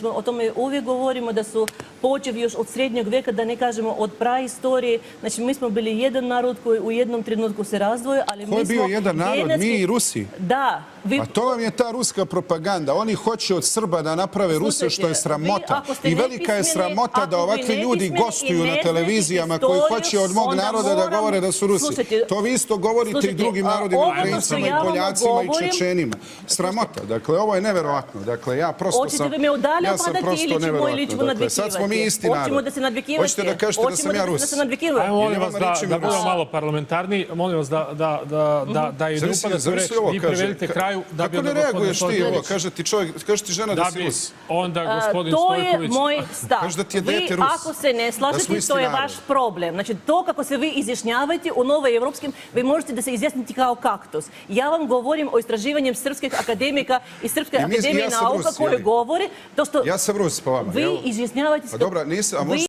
O tome uvijek govorimo da su počevi još od srednjeg vijeka, da ne kažemo od praistorije. Znači, mi smo bili jedan narod koji u jednom trenutku se razdvojio, ali mi smo... Ko je bio jedan narod? Mi i Rusi? Da. A to vam je ta ruska propaganda. Oni hoće od Srba da naprave Ruse, što je sramota. I velika je sramota da ovakvi ljudi gostuju na televizijama koji hoće od mog naroda da govore da su Rusi. To vi isto govorite i drugim narodima, Ukrajincima i Poljacima i Čečenima. Sramota. Dakle, ovo je neverovatno. Dakle, ja prosto sam... Ja sam prosto neverovatno. Sad smo mi isti narod. Hoćemo da se nadvikivate. Hoćete da kažete da sam ja Rus. Ajmo, molim vas da budemo malo parlamentarni. Molim vas da i ne upadate u reč. Vi prevedite kraju da bi... Kako ne reaguješ ti ovo? Kaže ti žena da si Rus. Onda gospodin Stojković... To je moj stav. Kaže da ti je dete Rus. Vi ako se ne slažete, to je vaš problem. Znači, to kako se vi izjašnjavate u novoevropskim, vi možete da se izjasnite kao kaktus. Ja vam govorim o istraživanjem srpskih akademika i Srpske akademije nauka koje govore... Ja sam Rus, pa vama. Vi izjasnjavate se... Pa dobra, nisam...